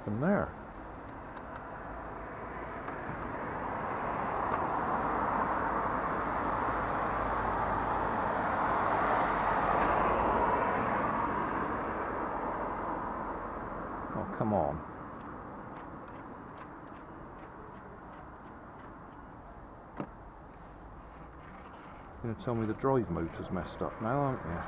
happened there? Oh, come on. You're going to tell me the drive motor's messed up now, aren't you?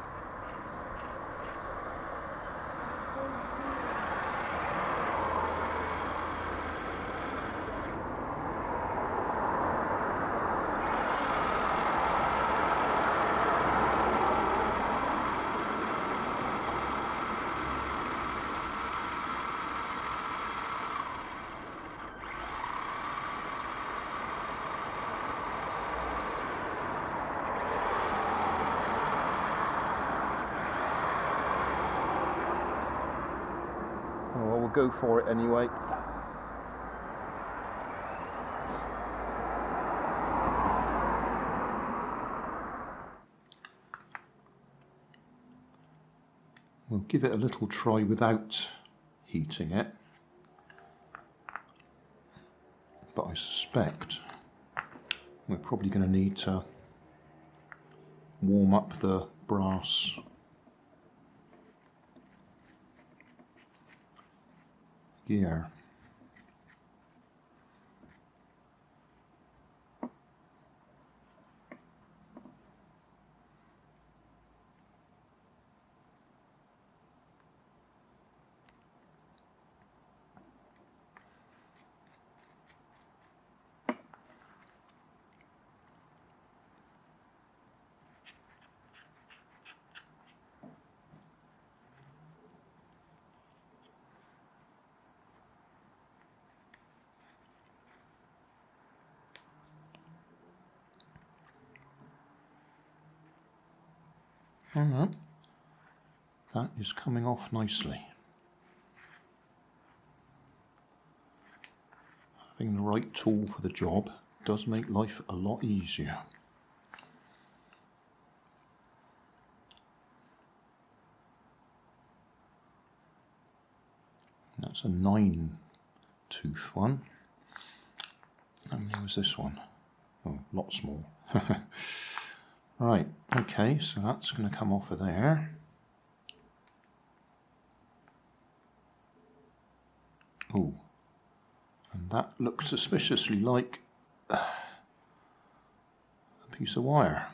Well, we'll go for it anyway. We'll give it a little try without heating it, but I suspect we're probably going to need to warm up the brass gear. Alright, that is coming off nicely. Having the right tool for the job does make life a lot easier. That's a 9-tooth one. How many was this one? Oh, a lot small. Right, okay, so that's going to come off of there. Oh, and that looks suspiciously like a piece of wire.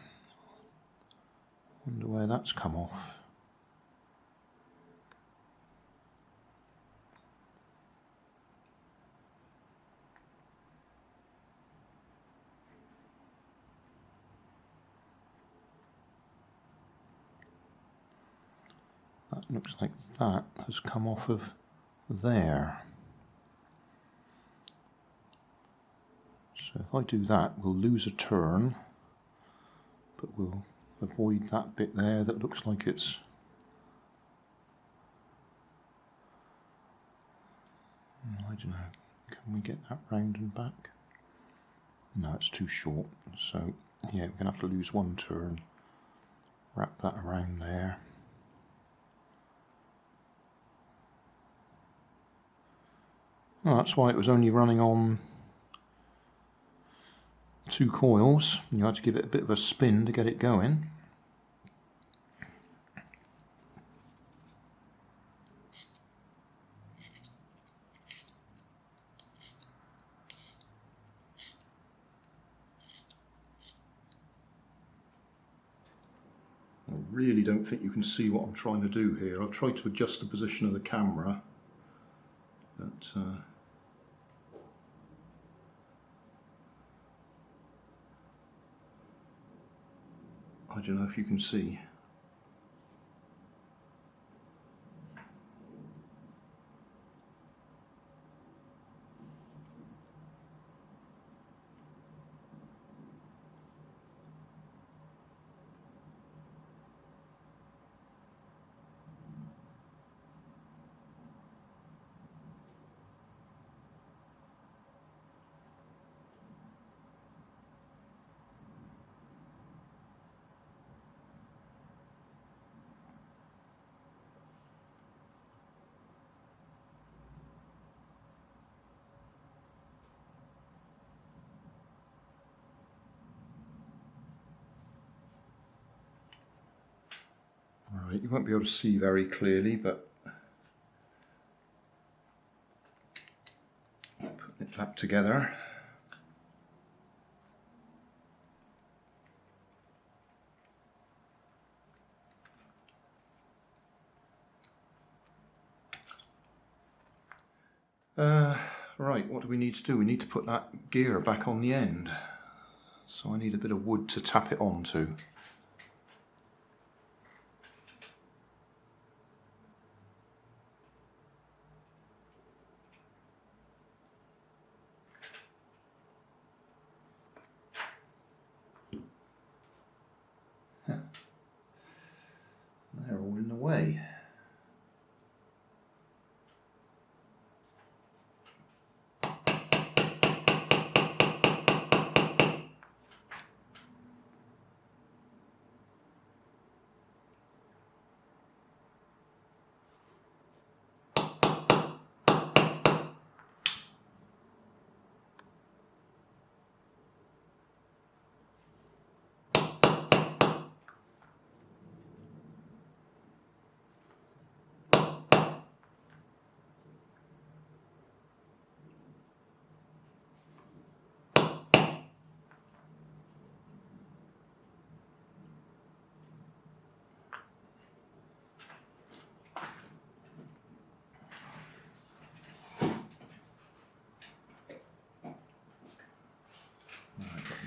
Wonder where that's come off. That looks like that has come off of there. So if I do that, we'll lose a turn, but we'll avoid that bit there that looks like it's... I don't know, can we get that round and back? No, it's too short, so yeah, we're going to have to lose one turn, wrap that around there. Well, that's why it was only running on 2 coils. You had to give it a bit of a spin to get it going. I really don't think you can see what I'm trying to do here. I've tried to adjust the position of the camera, but I don't know if you can see. you won't be able to see very clearly, but put it back together. Right, what do we need to do? We need to put that gear back on the end. So I need a bit of wood to tap it onto. They're all in the way.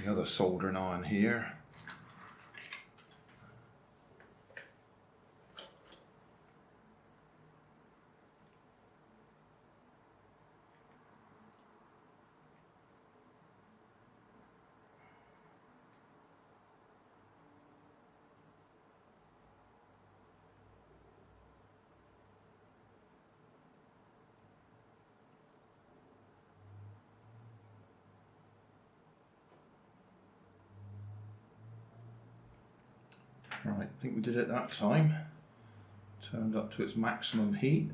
The other soldering iron here. Right, I think we did it that time. Turned up to its maximum heat.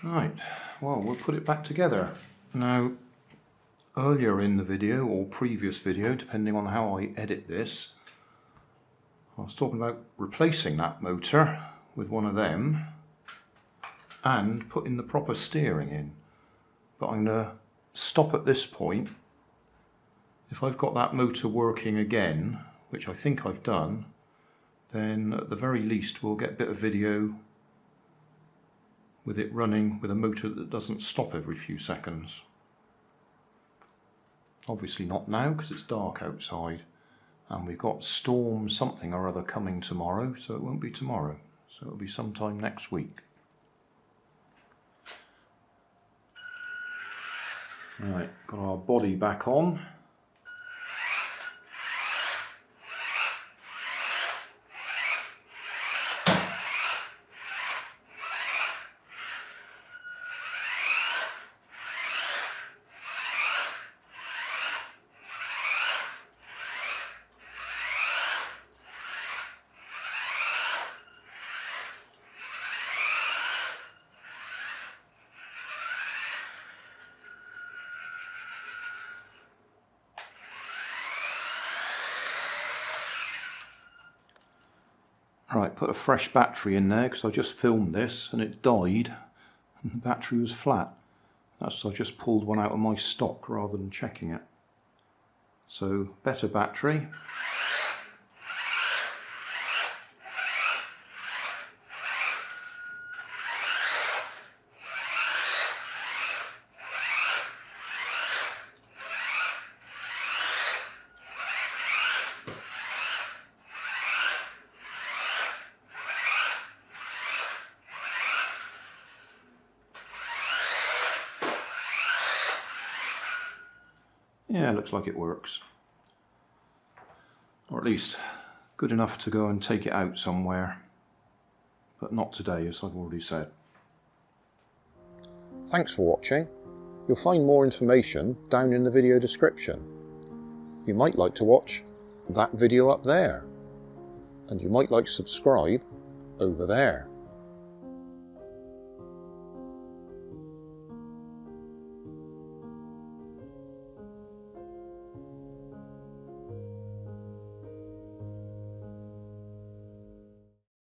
Right, well, we'll put it back together. Now, earlier in the video, or previous video, depending on how I edit this, I was talking about replacing that motor with one of them and putting the proper steering in. But I'm going to stop at this point. If I've got that motor working again, which I think I've done, then at the very least we'll get a bit of video with it running with a motor that doesn't stop every few seconds. Obviously not now because it's dark outside and we've got storm something or other coming tomorrow, so it won't be tomorrow, so it'll be sometime next week. Right, got our body back on. Right, put a fresh battery in there because I just filmed this and it died and the battery was flat. That's I just pulled one out of my stock rather than checking it. So, better battery. Yeah, looks like it works. Or at least good enough to go and take it out somewhere. But not today, as I've already said. Thanks for watching. You'll find more information down in the video description. You might like to watch that video up there. and you might like to subscribe over there.